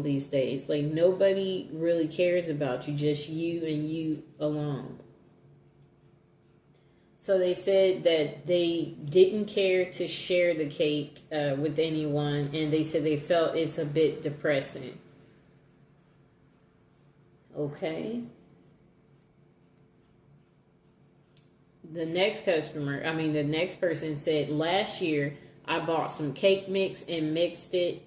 these days. Like, nobody really cares about you, just you and you alone. So they said that they didn't care to share the cake with anyone, and they said they felt it's a bit depressing. Okay. The next person said, last year I bought some cake mix and mixed it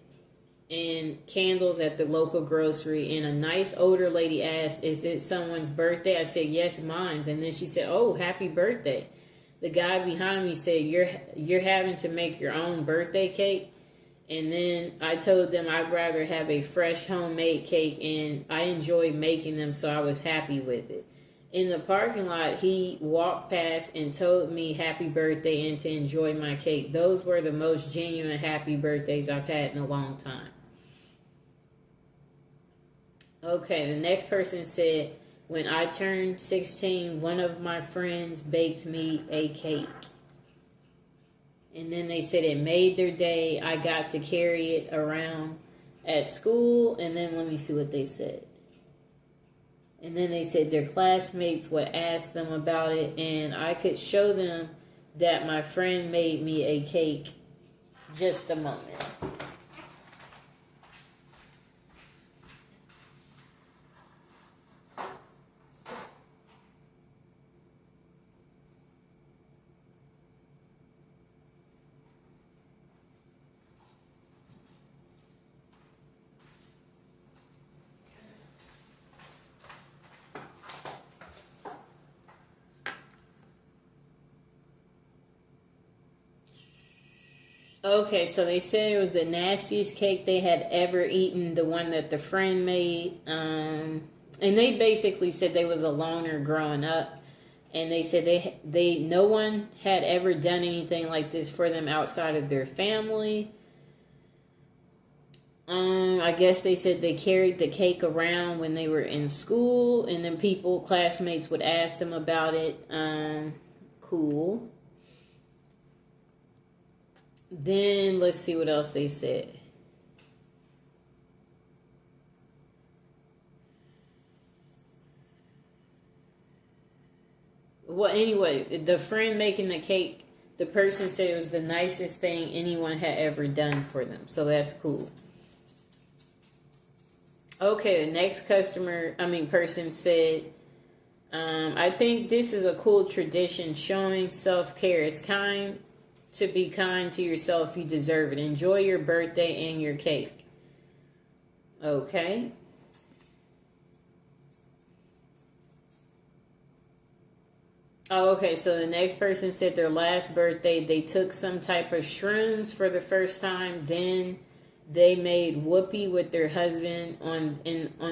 in candles at the local grocery, and a nice older lady asked, "Is it someone's birthday?" I said, "Yes, mine's." And then she said, "Oh, happy birthday." The guy behind me said, "You're having to make your own birthday cake?" And then I told them I'd rather have a fresh homemade cake, and I enjoy making them, so I was happy with it. In the parking lot, he walked past and told me happy birthday and to enjoy my cake. Those were the most genuine happy birthdays I've had in a long time. Okay, the next person said, when I turned 16, one of my friends baked me a cake. And then they said it made their day. I got to carry it around at school. And then let me see what they said. And then they said their classmates would ask them about it, and I could show them that my friend made me a cake. Just a moment. Okay, so they said it was the nastiest cake they had ever eaten, the one that the friend made. And they basically said they was a loner growing up. And they said they no one had ever done anything like this for them outside of their family. I guess they said they carried the cake around when they were in school, and then classmates would ask them about it. Cool. Then let's see what else they said. Well, anyway, the friend making the cake, the person said it was the nicest thing anyone had ever done for them. So that's cool. Okay, the next person said, I think this is a cool tradition showing self care. It's kind to be kind to yourself. You deserve it. Enjoy your birthday and your cake. Okay. Oh, okay. So the next person said their last birthday, they took some type of shrooms for the first time. Then they made whoopee with their husband on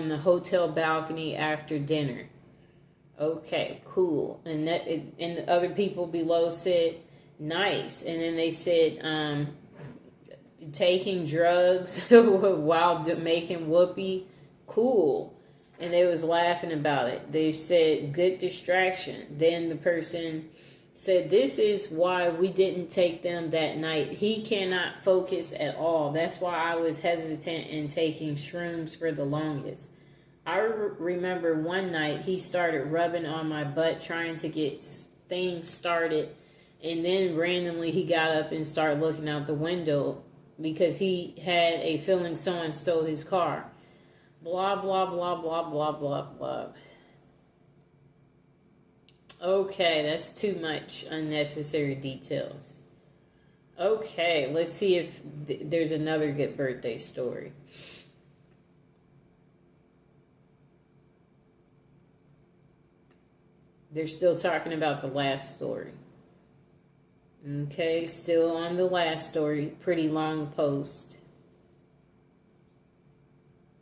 the hotel balcony after dinner. Okay, cool. And the other people below said nice. And then they said taking drugs while making whoopee, cool. And they was laughing about it. They said good distraction. Then the person said, this is why we didn't take them that night. He cannot focus at all. That's why I was hesitant in taking shrooms for the longest. I remember one night he started rubbing on my butt trying to get things started, and then randomly he got up and started looking out the window because he had a feeling someone stole his car. Blah, blah, blah, blah, blah, blah, blah. Okay, that's too much unnecessary details. Okay, let's see if there's another good birthday story. They're still talking about the last story. Okay, still on the last story. Pretty long post.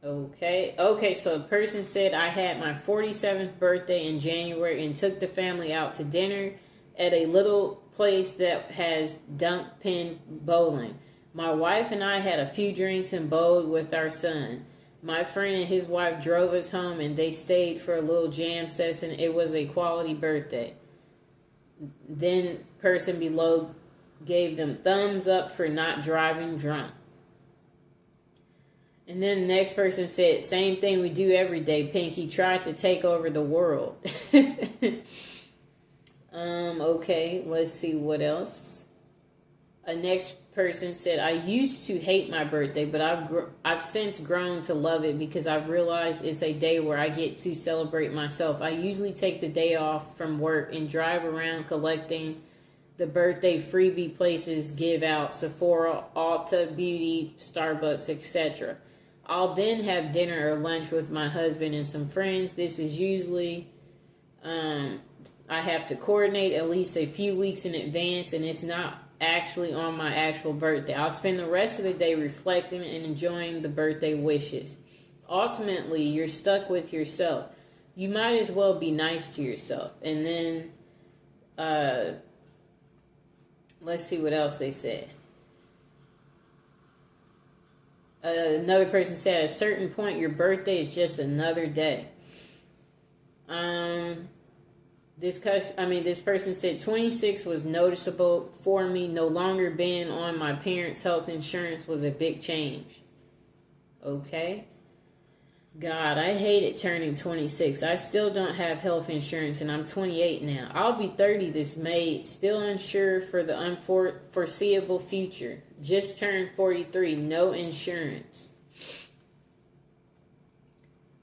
Okay, so a person said, I had my 47th birthday in January and took the family out to dinner at a little place that has dump pin bowling. My wife and I had a few drinks and bowled with our son. My friend and his wife drove us home and they stayed for a little jam session. It was a quality birthday. Then person below gave them thumbs up for not driving drunk. And then the next person said, same thing we do every day, Pinky. Tried to take over the world. Okay, let's see what else. A next person said, I used to hate my birthday, but I've since grown to love it because I've realized it's a day where I get to celebrate myself. I usually take the day off from work and drive around collecting the birthday freebie places give out, Sephora, Ulta Beauty, Starbucks, etc. I'll then have dinner or lunch with my husband and some friends. This is usually, I have to coordinate at least a few weeks in advance, and it's not actually on my actual birthday. I'll spend the rest of the day reflecting and enjoying the birthday wishes. Ultimately, you're stuck with yourself. You might as well be nice to yourself. And then, let's see what else they said. Another person said, at a certain point, your birthday is just another day. This person said 26 was noticeable for me. No longer being on my parents' health insurance was a big change. Okay. God, I hated turning 26. I still don't have health insurance, and I'm 28 now. I'll be 30 this May, still unsure for the unforeseeable future. Just turned 43, no insurance.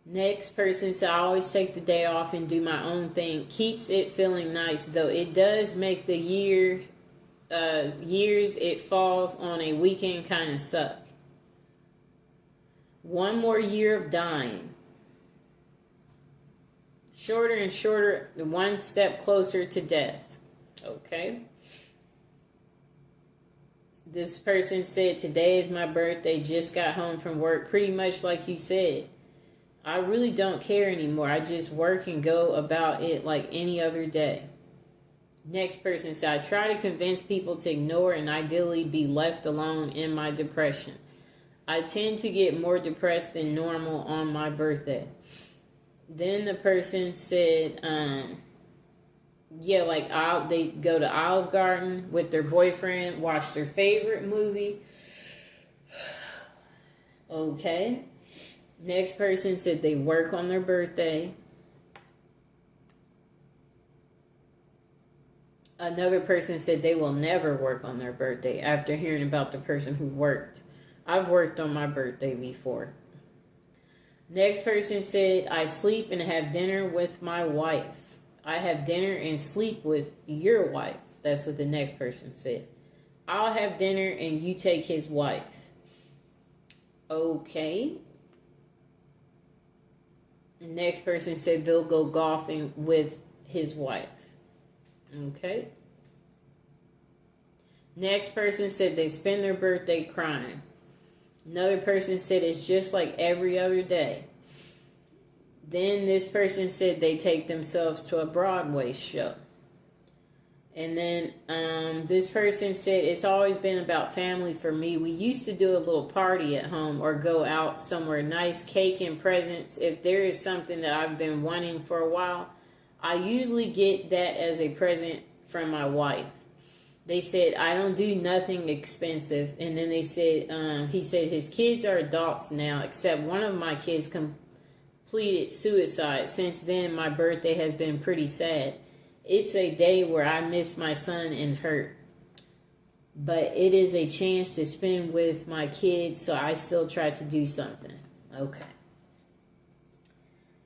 Next person said, I always take the day off and do my own thing. Keeps it feeling nice, though it does make the years it falls on a weekend kind of suck. One more year of dying. Shorter and shorter, one step closer to death. Okay. This person said, today is my birthday, just got home from work. Pretty much like you said. I really don't care anymore. I just work and go about it like any other day. Next person said, I try to convince people to ignore and ideally be left alone in my depression. I tend to get more depressed than normal on my birthday. Then the person said, they go to Olive Garden with their boyfriend, watch their favorite movie. Okay. Next person said they work on their birthday. Another person said they will never work on their birthday after hearing about the person who worked. I've worked on my birthday before. Next person said, I sleep and have dinner with my wife. I have dinner and sleep with your wife. That's what the next person said. I'll have dinner and you take his wife. Okay. The next person said they'll go golfing with his wife. Okay. Next person said they spend their birthday crying. Another person said it's just like every other day. Then this person said they take themselves to a Broadway show. And then this person said it's always been about family for me. We used to do a little party at home or go out somewhere nice, cake and presents. If there is something that I've been wanting for a while, I usually get that as a present from my wife. They said, I don't do nothing expensive. And then they said, he said his kids are adults now, except one of my kids completed suicide. Since then, my birthday has been pretty sad. It's a day where I miss my son and hurt. But it is a chance to spend with my kids, so I still try to do something. Okay.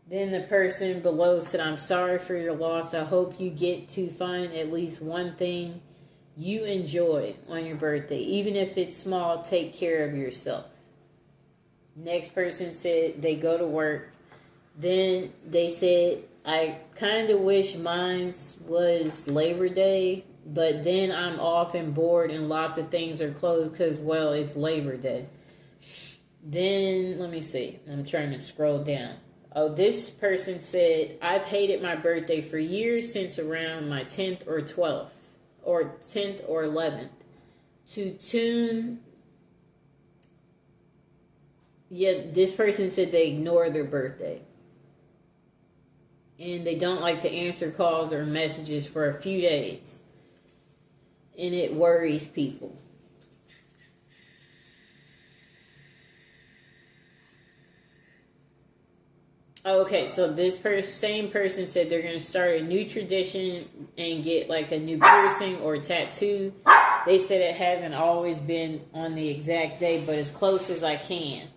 Then the person below said, I'm sorry for your loss. I hope you get to find at least one thing you enjoy on your birthday. Even if it's small, take care of yourself. Next person said they go to work. Then they said, I kind of wish mine was Labor Day, but then I'm off and bored and lots of things are closed because, well, it's Labor Day. Then, let me see. I'm trying to scroll down. Oh, this person said, I've hated my birthday for years since around my 10th or 12th. Or 10th or 11th. This person said they ignore their birthday. And they don't like to answer calls or messages for a few days. And it worries people. Okay, so this same person said they're going to start a new tradition and get like a new piercing or tattoo. They said it hasn't always been on the exact day, but as close as I can.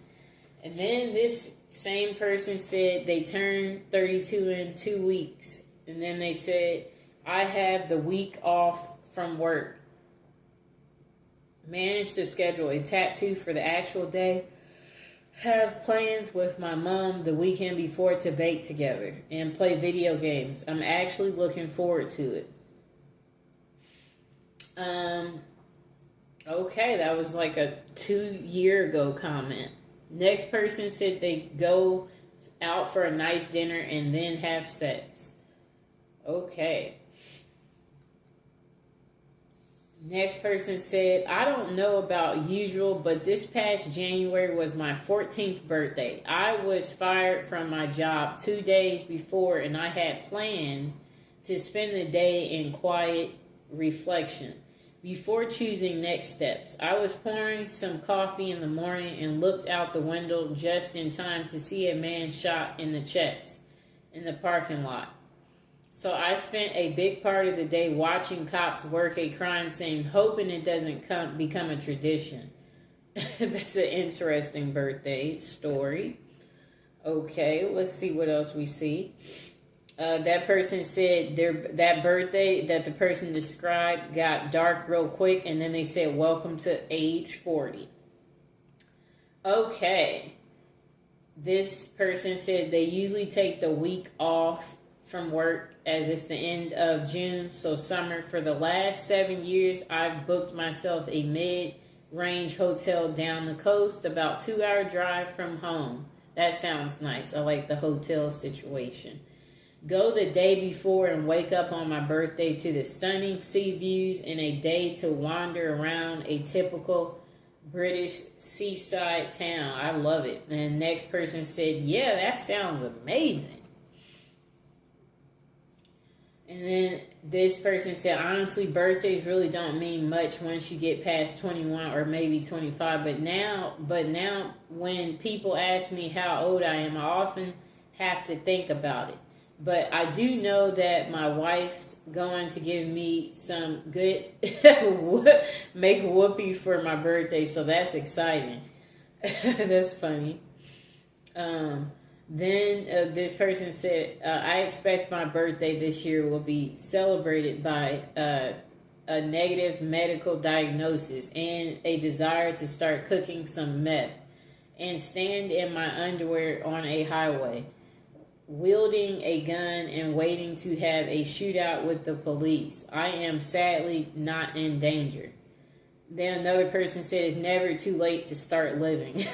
And then this same person said they turned 32 in 2 weeks. And then they said, I have the week off from work. Managed to schedule a tattoo for the actual day. Have plans with my mom the weekend before to bake together and play video games. I'm actually looking forward to it. Okay, that was like a 2-year ago comment. Next person said they go out for a nice dinner and then have sex. Okay. Next person said, I don't know about usual, but this past January was my 14th birthday. I was fired from my job 2 days before, and I had planned to spend the day in quiet reflection before choosing next steps. I was pouring some coffee in the morning and looked out the window just in time to see a man shot in the chest in the parking lot. So I spent a big part of the day watching cops work a crime scene, hoping it doesn't become a tradition. That's an interesting birthday story. Okay, let's see what else we see. That person said that birthday that the person described got dark real quick, and then they said, welcome to age 40. Okay. This person said they usually take the week off from work as it's the end of June, so summer. For the last 7 years, I've booked myself a mid-range hotel down the coast, about 2-hour drive from home. That sounds nice. I like the hotel situation. Go the day before and wake up on my birthday to the stunning sea views and a day to wander around a typical British seaside town. I love it. And the next person said, yeah, that sounds amazing. And then this person said, honestly, birthdays really don't mean much once you get past 21 or maybe 25. But now when people ask me how old I am, I often have to think about it. But I do know that my wife's going to give me some good make whoopee for my birthday. So that's exciting. That's funny. Then this person said, I expect my birthday this year will be celebrated by a negative medical diagnosis and a desire to start cooking some meth and stand in my underwear on a highway, wielding a gun and waiting to have a shootout with the police. I am sadly not in danger. Then another person said, it's never too late to start living.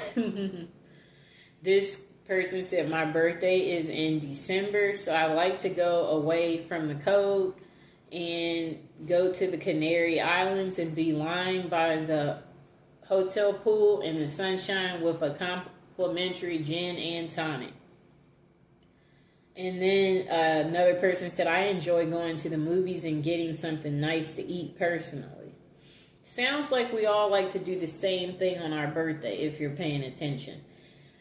This person said, my birthday is in December, so I like to go away from the cold and go to the Canary Islands and be lying by the hotel pool in the sunshine with a complimentary gin and tonic. And then another person said, I enjoy going to the movies and getting something nice to eat personally. Sounds like we all like to do the same thing on our birthday if you're paying attention.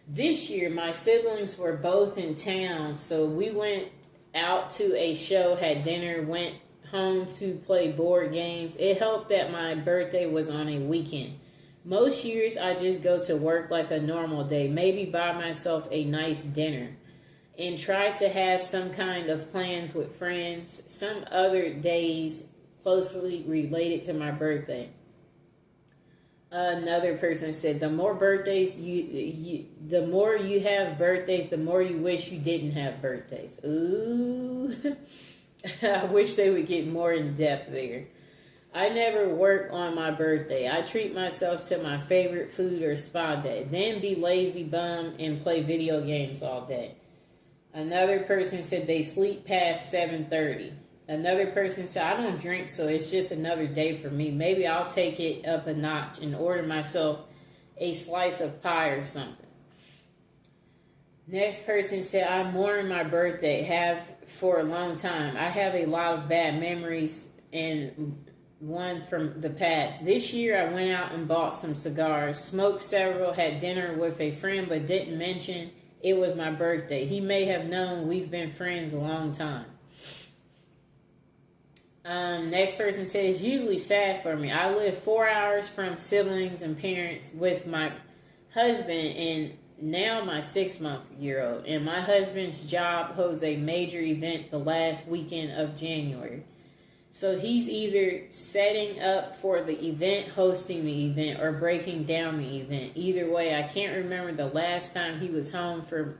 This year, my siblings were both in town, so we went out to a show, had dinner, went home to play board games. It helped that my birthday was on a weekend. Most years, I just go to work like a normal day, maybe buy myself a nice dinner, and try to have some kind of plans with friends some other days closely related to my birthday. Another person said, the more birthdays the more you have birthdays, the more you wish you didn't have birthdays. Ooh. I wish they would get more in depth there. I never work on my birthday. I treat myself to my favorite food or spa day, then be lazy bum and play video games all day. Another person said they sleep past 7:30. Another person said, I don't drink, so it's just another day for me. Maybe I'll take it up a notch and order myself a slice of pie or something. Next person said, I mourn my birthday, have for a long time. I have a lot of bad memories and one from the past. This year I went out and bought some cigars, smoked several, had dinner with a friend, but didn't mention it was my birthday. He may have known we've been friends a long time. Next person says, usually sad for me. I live 4 hours from siblings and parents with my husband and now my 6-month-year-old. And my husband's job holds a major event the last weekend of January. So he's either setting up for the event, hosting the event, or breaking down the event. Either way, I can't remember the last time he was home for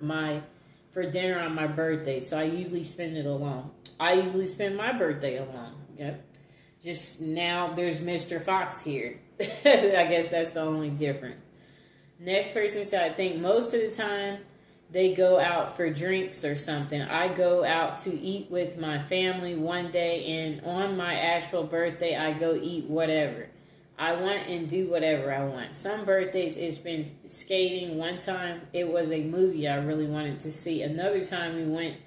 dinner on my birthday. So I usually spend it alone. I usually spend my birthday alone. Yep. Just now there's Mr. Fox here. I guess that's the only difference. Next person said, I think most of the time they go out for drinks or something. I go out to eat with my family one day, and on my actual birthday, I go eat whatever I want and do whatever I want. Some birthdays, it's been skating. One time, it was a movie I really wanted to see. Another time, we went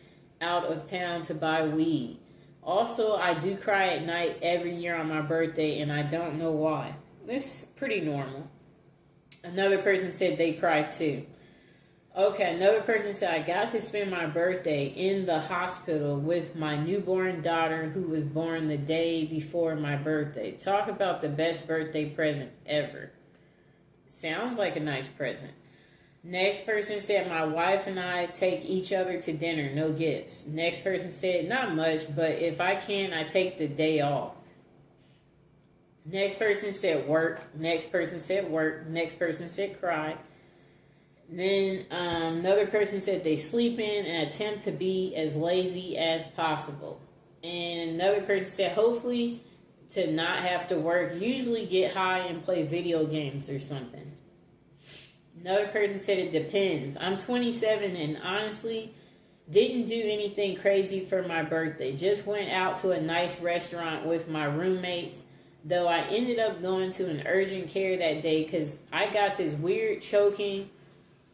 out of town to buy weed. Also, I do cry at night every year on my birthday, and I don't know why. This is pretty normal. Another person said they cry too. Okay, another person said, I got to spend my birthday in the hospital with my newborn daughter who was born the day before my birthday. Talk about the best birthday present ever. Sounds like a nice present. Next person said, my wife and I take each other to dinner, no gifts. Next person said, not much, but if I can, I take the day off. Next person said work. Next person said work. Next person said cry. Then another person said they sleep in and attempt to be as lazy as possible. And another person said hopefully to not have to work, usually get high and play video games or something. Another person said it depends. I'm 27 and honestly didn't do anything crazy for my birthday. Just went out to a nice restaurant with my roommates. Though I ended up going to an urgent care that day because I got this weird choking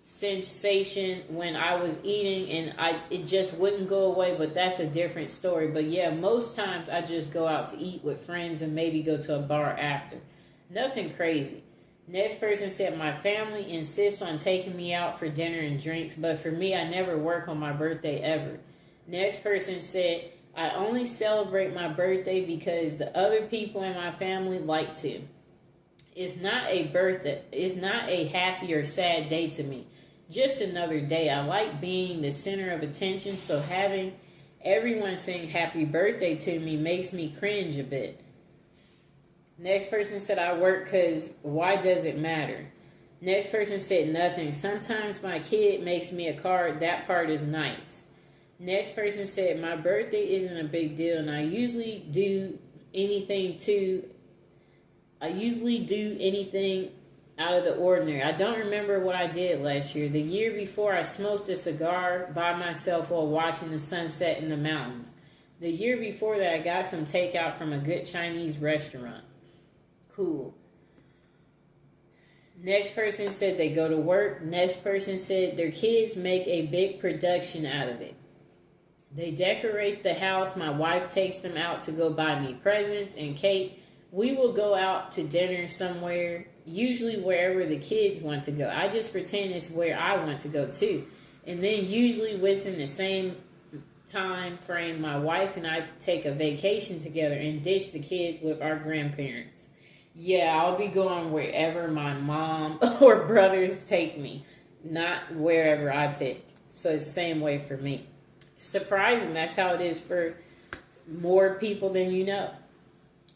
sensation when I was eating and it just wouldn't go away, but that's a different story. But yeah, most times I just go out to eat with friends and maybe go to a bar after. Nothing crazy. Next person said, my family insists on taking me out for dinner and drinks, but for me, I never work on my birthday ever. Next person said, I only celebrate my birthday because the other people in my family like to. It's not a birthday. It's not a happy or sad day to me. Just another day. I like being the center of attention, so having everyone saying happy birthday to me makes me cringe a bit. Next person said, I work because why does it matter? Next person said nothing. Sometimes my kid makes me a card. That part is nice. Next person said, my birthday isn't a big deal, and I usually do anything out of the ordinary. I don't remember what I did last year. The year before, I smoked a cigar by myself while watching the sunset in the mountains. The year before that, I got some takeout from a good Chinese restaurant. Cool. Next person said they go to work. Next person said their kids make a big production out of it. They decorate the house. My wife takes them out to go buy me presents and cake. We will go out to dinner somewhere, usually wherever the kids want to go. I just pretend it's where I want to go too. And then usually within the same time frame, my wife and I take a vacation together and dish the kids with our grandparents. Yeah, I'll be going wherever my mom or brothers take me, not wherever I pick. So it's the same way for me. Surprising, that's how it is for more people than you know.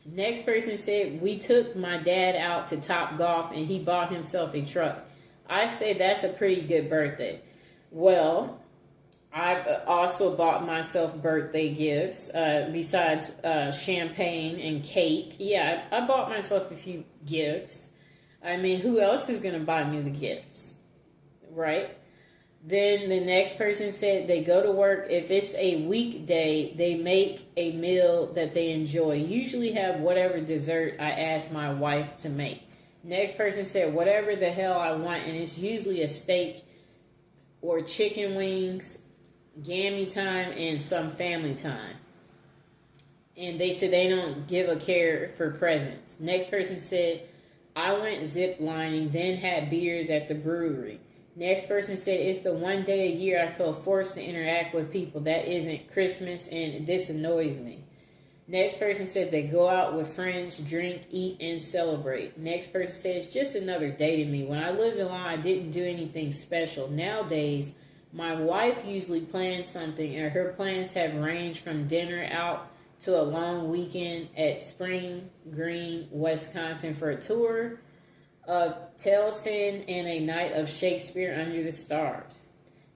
Next person said, we took my dad out to Top Golf and he bought himself a truck. I say that's a pretty good birthday. Well, I also bought myself birthday gifts besides champagne and cake. Yeah, I bought myself a few gifts. I mean, who else is going to buy me the gifts? Right? Then the next person said they go to work. If it's a weekday, they make a meal that they enjoy. Usually have whatever dessert I ask my wife to make. Next person said whatever the hell I want, and it's usually a steak or chicken wings, gammy time, and some family time. And they said they don't give a care for presents. Next person said, I went zip lining, then had beers at the brewery. Next person said, it's the one day a year I feel forced to interact with people. That isn't Christmas, and this annoys me. Next person said they go out with friends, drink, eat, and celebrate. Next person said it's just another day to me. When I lived alone, I didn't do anything special. Nowadays, my wife usually plans something, and her plans have ranged from dinner out to a long weekend at Spring Green, Wisconsin for a tour of Tellson and a night of Shakespeare under the stars.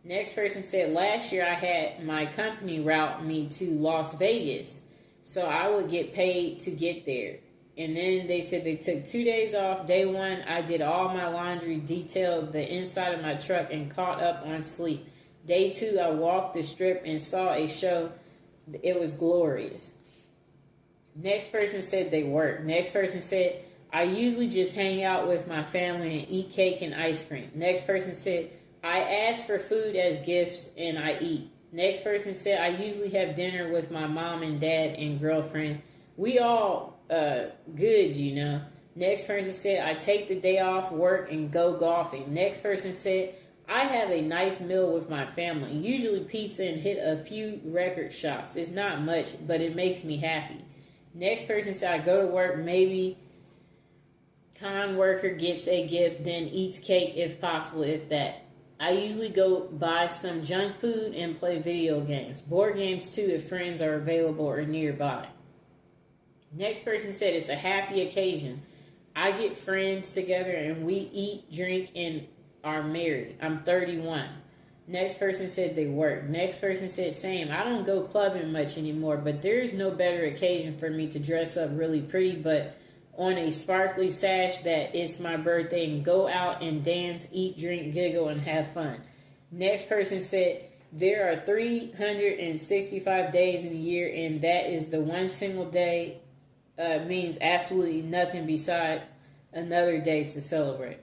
Next person said, last year I had my company route me to Las Vegas, so I would get paid to get there. And then they said they took 2 days off. Day one, I did all my laundry, detailed the inside of my truck, and caught up on sleep. Day two, I walked the strip and saw a show. It was glorious. Next person said they work. Next person said, I usually just hang out with my family and eat cake and ice cream. Next person said, I ask for food as gifts and I eat. Next person said, I usually have dinner with my mom and dad and girlfriend. We all good, you know. Next person said, I take the day off work and go golfing. Next person said, I have a nice meal with my family. Usually pizza and hit a few record shops. It's not much, but it makes me happy. Next person said, I go to work, maybe con worker gets a gift, then eats cake if possible, if that. I usually go buy some junk food and play video games. Board games too if friends are available or nearby. Next person said it's a happy occasion. I get friends together and we eat, drink, and are married. I'm 31. Next person said they work. Next person said same. I don't go clubbing much anymore, but there is no better occasion for me to dress up really pretty, but on a sparkly sash that it's my birthday and go out and dance, eat, drink, giggle, and have fun. Next person said there are 365 days in a year, and that is the one single day means absolutely nothing beside another day to celebrate.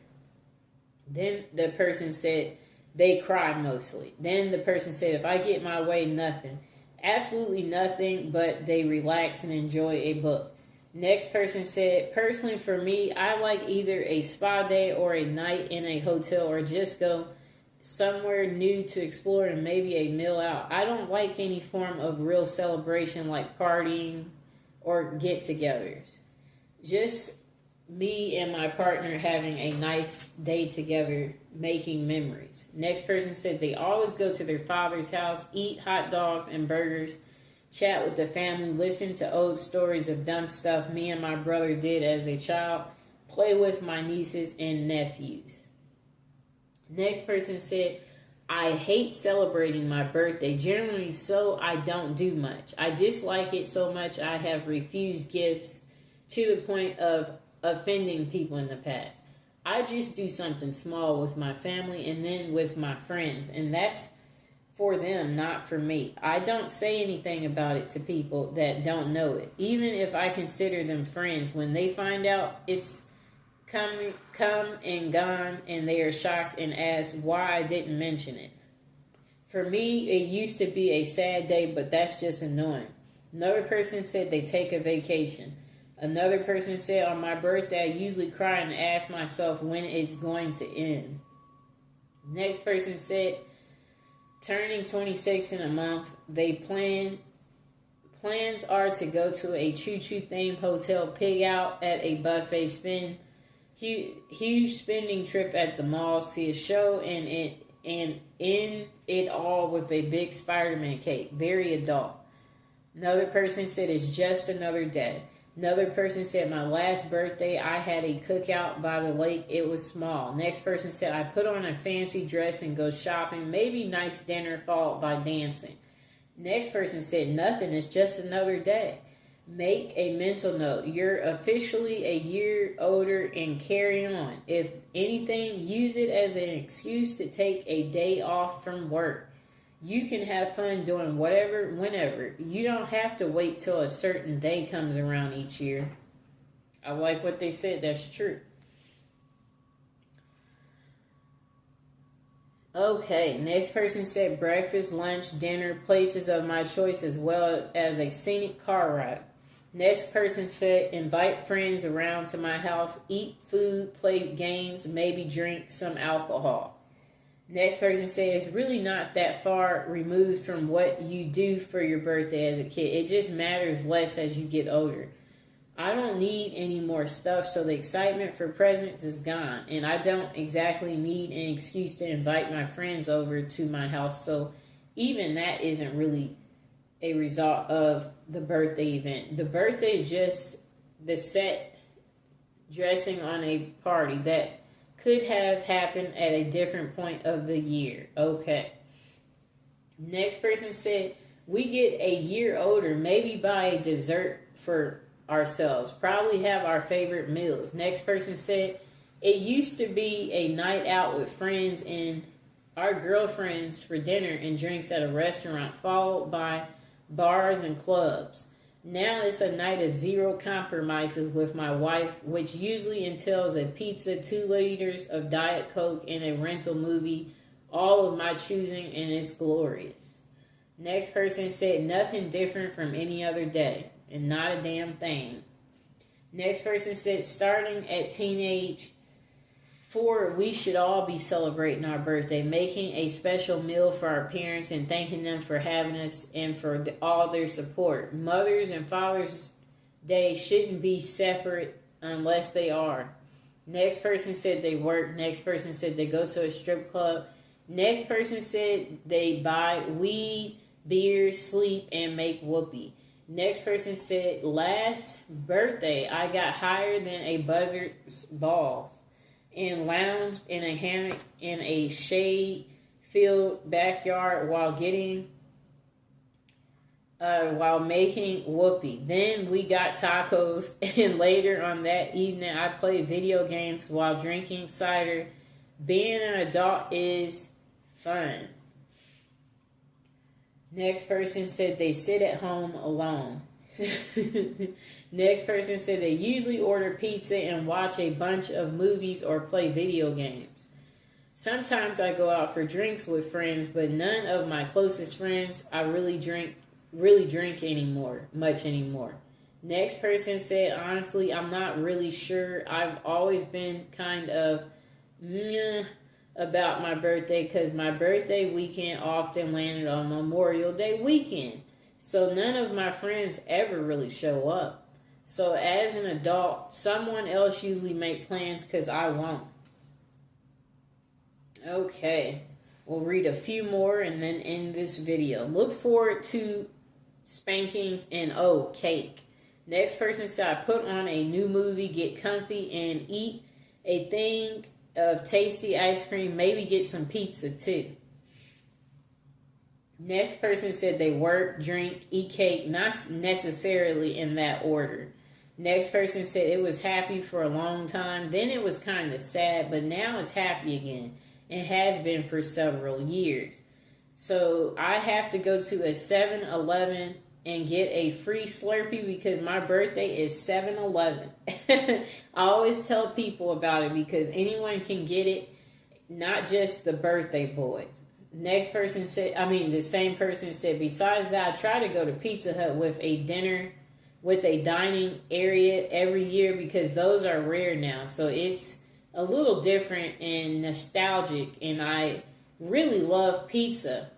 Then the person said they cry mostly. Then the person said, if I get my way, nothing. Absolutely nothing, but they relax and enjoy a book. Next person said, personally for me, I like either a spa day or a night in a hotel or just go somewhere new to explore and maybe a meal out. I don't like any form of real celebration like partying or get-togethers. Just me and my partner having a nice day together, making memories. Next person said they always go to their father's house, eat hot dogs and burgers, chat with the family, listen to old stories of dumb stuff me and my brother did as a child, play with my nieces and nephews. Next person said, I hate celebrating my birthday, generally so I don't do much. I dislike it so much I have refused gifts to the point of offending people in the past. I just do something small with my family and then with my friends, and that's for them, not for me. I don't say anything about it to people that don't know it. Even if I consider them friends, when they find out it's come and gone and they are shocked and ask why I didn't mention it. For me, it used to be a sad day, but that's just annoying. Another person said they take a vacation. Another person said, on my birthday, I usually cry and ask myself when it's going to end. Next person said, turning 26 in a month, plans are to go to a choo-choo themed hotel, pig out at a buffet, spend huge spending trip at the mall, see a show, and end it all with a big Spider-Man cake. Very adult. Another person said it's just another day. Another person said, my last birthday, I had a cookout by the lake. It was small. Next person said, I put on a fancy dress and go shopping. Maybe nice dinner followed by dancing. Next person said, nothing. It's just another day. Make a mental note. You're officially a year older and carry on. If anything, use it as an excuse to take a day off from work. You can have fun doing whatever, whenever. You don't have to wait till a certain day comes around each year. I like what they said. That's true. Okay, next person said breakfast, lunch, dinner, places of my choice, as well as a scenic car ride. Next person said invite friends around to my house, eat food, play games, maybe drink some alcohol. Next person says, it's really not that far removed from what you do for your birthday as a kid. It just matters less as you get older. I don't need any more stuff, so the excitement for presents is gone. And I don't exactly need an excuse to invite my friends over to my house. So even that isn't really a result of the birthday event. The birthday is just the set dressing on a party that could have happened at a different point of the year. Okay. Next person said, we get a year older, maybe buy a dessert for ourselves. Probably have our favorite meals. Next person said, it used to be a night out with friends and our girlfriends for dinner and drinks at a restaurant, followed by bars and clubs. Now it's a night of zero compromises with my wife, which usually entails a pizza, 2 liters of Diet Coke, and a rental movie, all of my choosing, and it's glorious. Next person said, nothing different from any other day, and not a damn thing. Next person said, starting at teenage 4, we should all be celebrating our birthday, making a special meal for our parents and thanking them for having us and for all their support. Mother's and Father's Day shouldn't be separate unless they are. Next person said they work. Next person said they go to a strip club. Next person said they buy weed, beer, sleep, and make whoopee. Next person said, last birthday I got higher than a buzzard's balls and lounged in a hammock in a shade-filled backyard while making whoopee. Then we got tacos, and later on that evening I played video games while drinking cider. Being an adult is fun. Next person said they sit at home alone. Next person said they usually order pizza and watch a bunch of movies or play video games. Sometimes I go out for drinks with friends, but none of my closest friends I really drink much anymore. Next person said, honestly, I'm not really sure. I've always been kind of meh about my birthday because my birthday weekend often landed on Memorial Day weekend. So none of my friends ever really show up. So as an adult, someone else usually make plans because I won't. Okay, we'll read a few more and then end this video. Look forward to spankings and cake. Next person said, I put on a new movie, get comfy, and eat a thing of tasty ice cream, maybe get some pizza too. Next person said they work, drink, eat cake, not necessarily in that order. Next person said it was happy for a long time, then it was kind of sad, but now it's happy again. It has been for several years. So I have to go to a 7-Eleven and get a free Slurpee because my birthday is 7-Eleven. I always tell people about it because anyone can get it, not just the birthday boy. Next person said, the same person said, besides that, I try to go to Pizza Hut with a dining area every year because those are rare now. So it's a little different and nostalgic, and I really love pizza.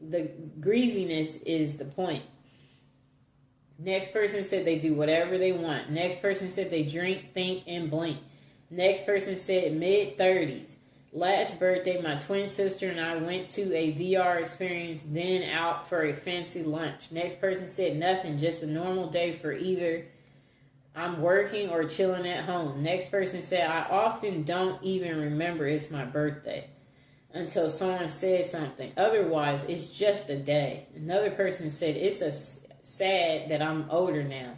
The greasiness is the point. Next person said they do whatever they want. Next person said they drink, think, and blink. Next person said mid-30s. Last birthday, my twin sister and I went to a VR experience, then out for a fancy lunch. Next person said nothing, just a normal day for either I'm working or chilling at home. Next person said, I often don't even remember it's my birthday until someone says something. Otherwise, it's just a day. Another person said, it's sad that I'm older now.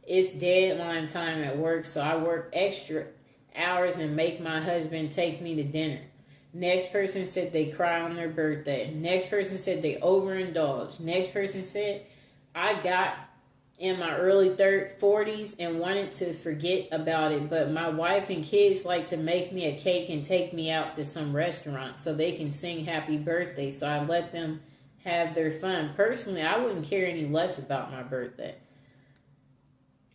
It's deadline time at work, so I work extra hours and make my husband take me to dinner. Next person said they cry on their birthday. Next person said they overindulge. Next person said, I got in my early 40s and wanted to forget about it, but my wife and kids like to make me a cake and take me out to some restaurant so they can sing happy birthday, so I let them have their fun. Personally, I wouldn't care any less about my birthday.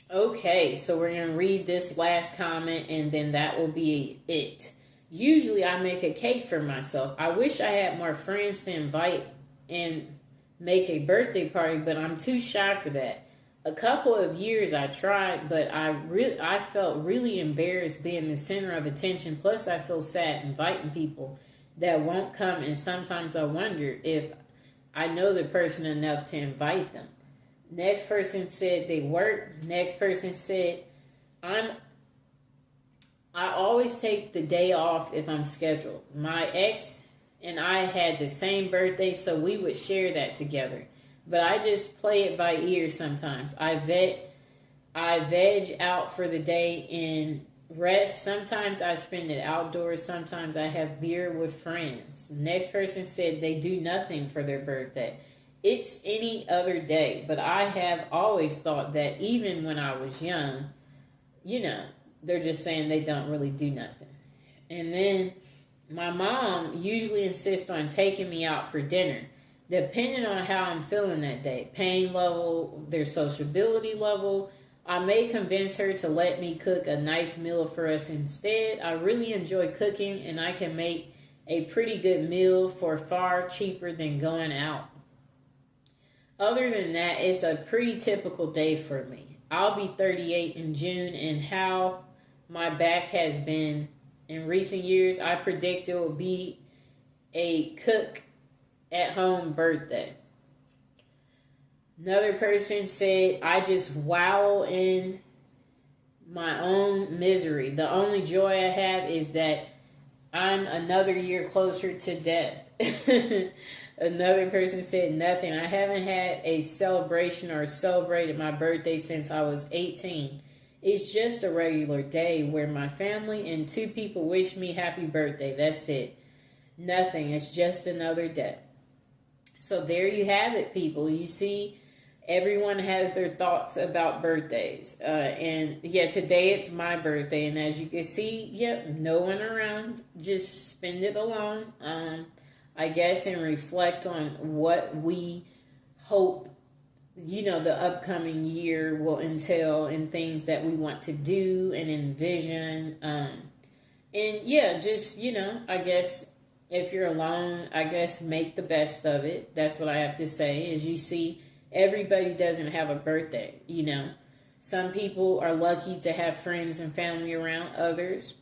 Okay, so we're going to read this last comment and then that will be it. Usually I make a cake for myself. I wish I had more friends to invite and make a birthday party, but I'm too shy for that. A couple of years I tried, but I felt really embarrassed being the center of attention. Plus I feel sad inviting people that won't come, and sometimes I wonder if I know the person enough to invite them. Next person said they work. Next person said I'm I always take the day off if I'm scheduled. My ex and I had the same birthday, so we would share that together. But I just play it by ear sometimes. I veg out for the day and rest. Sometimes I spend it outdoors. Sometimes I have beer with friends. Next person said they do nothing for their birthday. It's any other day. But I have always thought that even when I was young, you know, they're just saying they don't really do nothing. And then my mom usually insists on taking me out for dinner, depending on how I'm feeling that day, pain level, their sociability level. I may convince her to let me cook a nice meal for us instead. I really enjoy cooking, and I can make a pretty good meal for far cheaper than going out. Other than that, it's a pretty typical day for me. I'll be 38 in June, and how my back has been in recent years, I predict it will be a cook at home birthday. Another person said, I just wallow in my own misery. The only joy I have is that I'm another year closer to death. Another person said, nothing. I haven't had a celebration or celebrated my birthday since I was 18. It's just a regular day where my family and 2 people wish me happy birthday. That's it. Nothing. It's just another day. So there you have it, people. You see, everyone has their thoughts about birthdays. And yeah, today it's my birthday. And as you can see, yep, no one around. Just spend it alone. I guess, and reflect on what we hope, the upcoming year will entail, and things that we want to do and envision. And yeah, just, I guess if you're alone, I guess make the best of it. That's what I have to say. As you see, everybody doesn't have a birthday, Some people are lucky to have friends and family around. Others,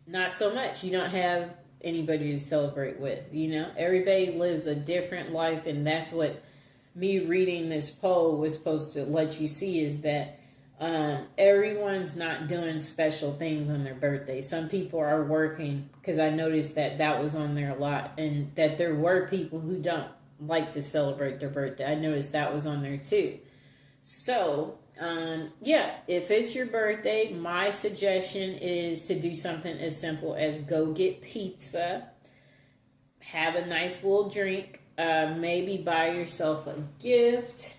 not so much. You don't have anybody to celebrate with, Everybody lives a different life, and that's what me reading this poll was supposed to let you see, is that everyone's not doing special things on their birthday. Some people are working, because I noticed that was on there a lot, and that there were people who don't like to celebrate their birthday. I noticed that was on there too. So, yeah, if it's your birthday, my suggestion is to do something as simple as go get pizza, have a nice little drink, maybe buy yourself a gift,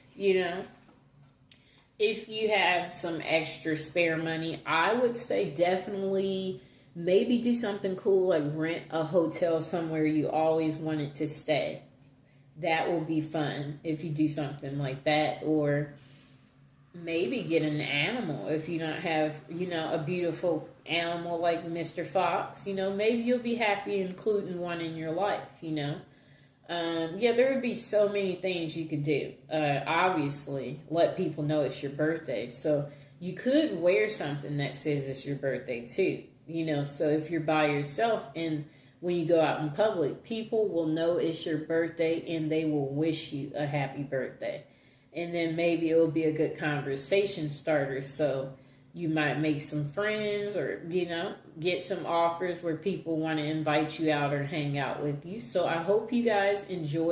If you have some extra spare money, I would say definitely maybe do something cool, like rent a hotel somewhere you always wanted to stay. That will be fun if you do something like that. Or maybe get an animal if you don't have, a beautiful animal like Mr. Fox. Maybe you'll be happy including one in your life, Yeah, there would be so many things you could do. Obviously, let people know it's your birthday. So you could wear something that says it's your birthday too, So if you're by yourself and when you go out in public, people will know it's your birthday and they will wish you a happy birthday. And then maybe it will be a good conversation starter. So you might make some friends, or, get some offers where people want to invite you out or hang out with you. So I hope you guys enjoy